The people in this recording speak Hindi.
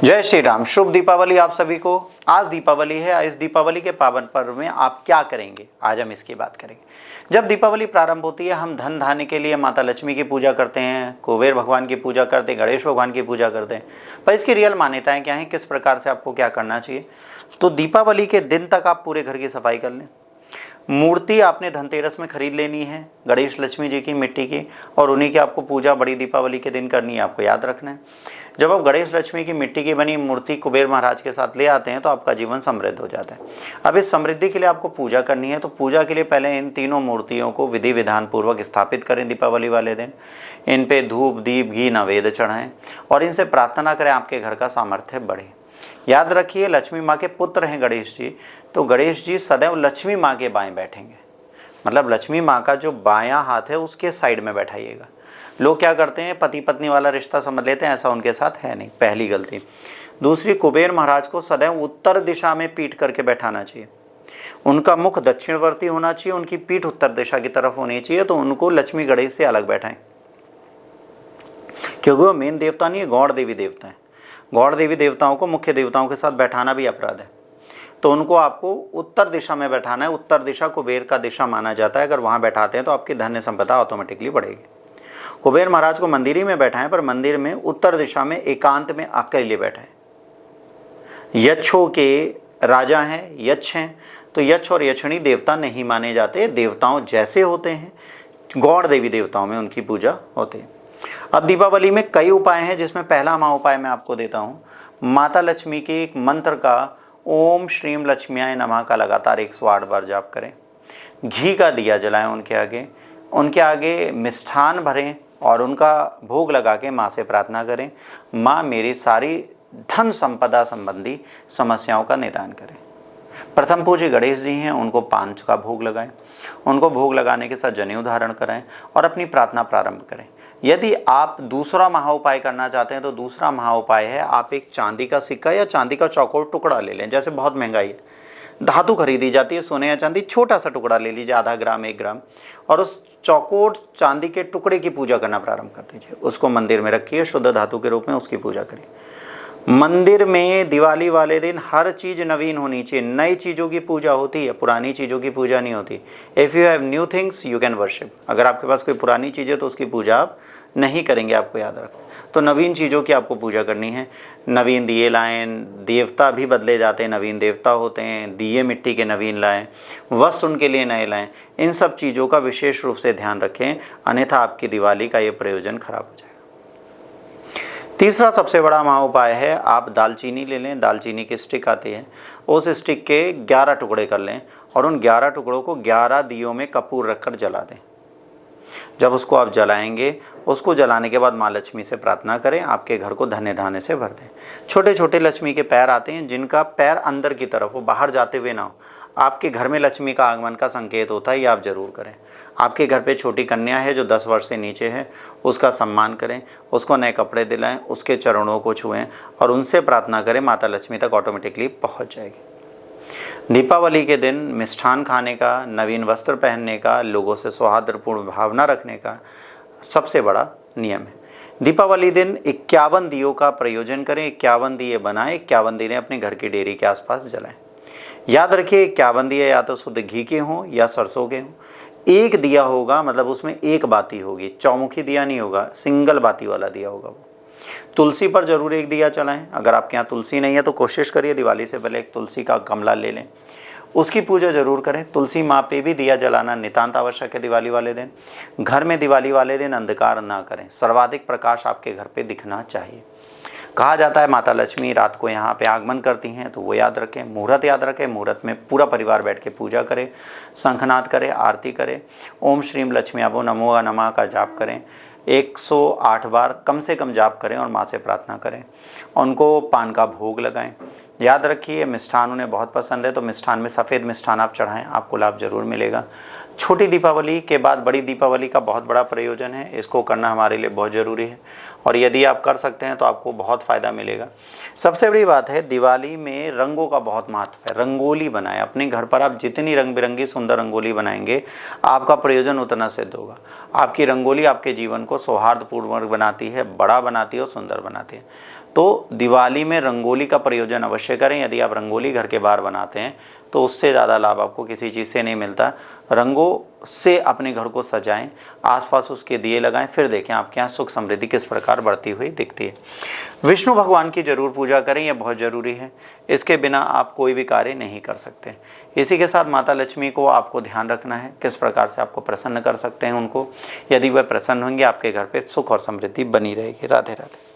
जय श्री राम। शुभ दीपावली आप सभी को। आज दीपावली है। इस दीपावली के पावन पर्व में आप क्या करेंगे, आज हम इसकी बात करेंगे। जब दीपावली प्रारंभ होती है, हम धन धान्य के लिए माता लक्ष्मी की पूजा करते हैं, कुबेर भगवान की पूजा करते हैं, गणेश भगवान की पूजा करते हैं। पर इसकी रियल मान्यताएं क्या हैं, किस प्रकार से आपको क्या करना चाहिए। तो दीपावली के दिन तक आप पूरे घर की सफाई कर लें। मूर्ति आपने धनतेरस में खरीद लेनी है, गणेश लक्ष्मी जी की मिट्टी की, और उन्हीं की आपको पूजा बड़ी दीपावली के दिन करनी है। आपको याद रखना है, जब आप गणेश लक्ष्मी की मिट्टी की बनी मूर्ति कुबेर महाराज के साथ ले आते हैं तो आपका जीवन समृद्ध हो जाता है। अब इस समृद्धि के लिए आपको पूजा करनी है, तो पूजा के लिए पहले इन तीनों मूर्तियों को विधि विधान पूर्वक स्थापित करें। दीपावली वाले दिन इन पे धूप दीप घी नैवेद्य चढ़ाएं और इनसे प्रार्थना करें आपके घर का सामर्थ्य बढ़े। याद रखिए, लक्ष्मी माँ के पुत्र हैं गणेश जी, तो गणेश जी सदैव लक्ष्मी माँ के बाएं बैठेंगे। मतलब लक्ष्मी माँ का जो बायां हाथ है उसके साइड में बैठाइएगा। लोग क्या करते हैं, पति पत्नी वाला रिश्ता समझ लेते हैं, ऐसा उनके साथ है नहीं, पहली गलती। दूसरी, कुबेर महाराज को सदैव उत्तर दिशा में पीठ करके बैठाना चाहिए। उनका मुख दक्षिणवर्ती होना चाहिए, उनकी पीठ उत्तर दिशा की तरफ होनी चाहिए। तो उनको लक्ष्मी गणेश से अलग बैठाएं, क्योंकि वो मेन देवता नहीं है, गौड़ देवी देवता है। गौड़ देवी देवताओं को मुख्य देवताओं के साथ बैठाना भी अपराध है, तो उनको आपको उत्तर दिशा में बैठाना है। उत्तर दिशा कुबेर का दिशा माना जाता है। अगर वहाँ बैठाते हैं तो आपकी धन्य संपदा ऑटोमेटिकली बढ़ेगी। कुबेर महाराज को मंदिर ही में बैठाएं, पर मंदिर में उत्तर दिशा में एकांत में अकेले बैठाएं। यक्षों के राजा हैं, यक्ष हैं, तो यक्ष और यक्षिणी देवता नहीं माने जाते, देवताओं जैसे होते हैं। गौड़ देवी देवताओं में उनकी पूजा होती है। अब दीपावली में कई उपाय हैं, जिसमें पहला उपाय मैं आपको देता हूँ। माता लक्ष्मी के एक मंत्र का ओम श्रीम लक्ष्म्याय नमः का लगातार 108 बार जाप करें। घी का दिया जलाएं उनके आगे मिष्ठान भरें और उनका भोग लगा के माँ से प्रार्थना करें, माँ मेरी सारी धन संपदा संबंधी समस्याओं का निदान करें। प्रथम पूज्य गणेश जी हैं, उनको पान का भोग लगाएं। उनको भोग लगाने के साथ जनेऊ धारण कराएं और अपनी प्रार्थना प्रारंभ करें। यदि आप दूसरा महाउपाय करना चाहते हैं तो दूसरा महाउपाय है, आप एक चांदी का सिक्का या चांदी का चौकोर टुकड़ा ले लें। जैसे बहुत महंगाई है, धातु खरीदी जाती है, सोने या चांदी, छोटा सा टुकड़ा ले लीजिए, आधा ग्राम 1 ग्राम, और उस चौकोर चांदी के टुकड़े की पूजा करना प्रारंभ कर दीजिए। उसको मंदिर में रखिए, शुद्ध धातु के रूप में उसकी पूजा करिए। मंदिर में दिवाली वाले दिन हर चीज़ नवीन होनी चाहिए। नई चीज़ों की पूजा होती है, पुरानी चीज़ों की पूजा नहीं होती। If you have new things you can worship. अगर आपके पास कोई पुरानी चीज़ है तो उसकी पूजा आप नहीं करेंगे, आपको याद रखें। तो नवीन चीज़ों की आपको पूजा करनी है। नवीन दिए लाएं, देवता भी बदले जाते हैं, नवीन देवता होते हैं। दिए मिट्टी के नवीन लाएं, वस्त्र उनके लिए नए लाएं। इन सब चीज़ों का विशेष रूप से ध्यान रखें, अन्यथा आपकी दिवाली का ये प्रयोजन खराब हो जाएगा। तीसरा सबसे बड़ा महाउपाय है, आप दालचीनी ले लें। दालचीनी की स्टिक आती है, उस स्टिक के 11 टुकड़े कर लें और उन 11 टुकड़ों को 11 दियों में कपूर रखकर जला दें। जब उसको आप जलाएंगे, उसको जलाने के बाद माँ लक्ष्मी से प्रार्थना करें, आपके घर को धन्य धान्य से भर दें। छोटे छोटे लक्ष्मी के पैर आते हैं, जिनका पैर अंदर की तरफ हो, बाहर जाते हुए ना हो, आपके घर में लक्ष्मी का आगमन का संकेत होता है, ये आप जरूर करें। आपके घर पे छोटी कन्या है जो 10 वर्ष से नीचे है, उसका सम्मान करें, उसको नए कपड़े दिलाएं, उसके चरणों को छुएं और उनसे प्रार्थना करें, माता लक्ष्मी तक ऑटोमेटिकली पहुँच जाएगी। दीपावली के दिन मिष्ठान खाने का, नवीन वस्त्र पहनने का, लोगों से सौहार्दपूर्ण भावना रखने का सबसे बड़ा नियम है। दीपावली दिन 51 दियों का प्रयोजन करें। 51 दिए बनाएं, 51 दिए अपने घर की डेयरी के आसपास जलाएं। याद रखिए, 51 दिए या तो शुद्ध घी के हों या सरसों के हों। एक दिया होगा, मतलब उसमें एक बाती होगी, चौमुखी दिया नहीं होगा, सिंगल बाती वाला दिया होगा वो। तुलसी पर जरूर एक दिया चलाएं। अगर आपके यहाँ तुलसी नहीं है तो कोशिश करिए दिवाली से पहले एक तुलसी का गमला ले लें, उसकी पूजा जरूर करें। तुलसी माँ पे भी दिया जलाना नितांत आवश्यक है दिवाली वाले दिन। घर में दिवाली वाले दिन अंधकार ना करें, सर्वाधिक प्रकाश आपके घर पे दिखना चाहिए। कहा जाता है माता लक्ष्मी रात को यहाँ पे आगमन करती हैं, तो वो याद रखें। मुहूर्त याद रखें, मुहूर्त में पूरा परिवार बैठ के पूजा करे, शंखनाद करे, आरती करे, ओम श्रीम लक्ष्म्याभो नमो नमः का जाप करें। 108 बार कम से कम जाप करें और माँ से प्रार्थना करें। उनको पान का भोग लगाएं। याद रखिए, मिष्ठान उन्हें बहुत पसंद है, तो मिष्ठान में सफ़ेद मिष्ठान आप चढ़ाएं, आपको लाभ जरूर मिलेगा। छोटी दीपावली के बाद बड़ी दीपावली का बहुत बड़ा प्रयोजन है, इसको करना हमारे लिए बहुत ज़रूरी है। और यदि आप कर सकते हैं तो आपको बहुत फ़ायदा मिलेगा। सबसे बड़ी बात है, दिवाली में रंगों का बहुत महत्व है। रंगोली बनाएं अपने घर पर। आप जितनी रंग बिरंगी सुंदर रंगोली बनाएंगे, आपका प्रयोजन उतना सिद्ध होगा। आपकी रंगोली आपके जीवन को सौहार्दपूर्ण बनाती है, बड़ा बनाती है और सुंदर बनाती है। तो दिवाली में रंगोली का प्रयोजन अवश्य करें। यदि आप रंगोली घर के बाहर बनाते हैं तो उससे ज़्यादा लाभ आपको किसी चीज़ से नहीं मिलता। रंगों से अपने घर को सजाएं, आसपास उसके दिए लगाएं, फिर देखें आपके यहाँ सुख समृद्धि किस प्रकार बढ़ती हुई दिखती है। विष्णु भगवान की जरूर पूजा करें, यह बहुत ज़रूरी है। इसके बिना आप कोई भी कार्य नहीं कर सकते। इसी के साथ माता लक्ष्मी को आपको ध्यान रखना है, किस प्रकार से आपको प्रसन्न कर सकते हैं उनको। यदि वह प्रसन्न होंगे, आपके घर पर सुख और समृद्धि बनी रहेगी। राधे राधे।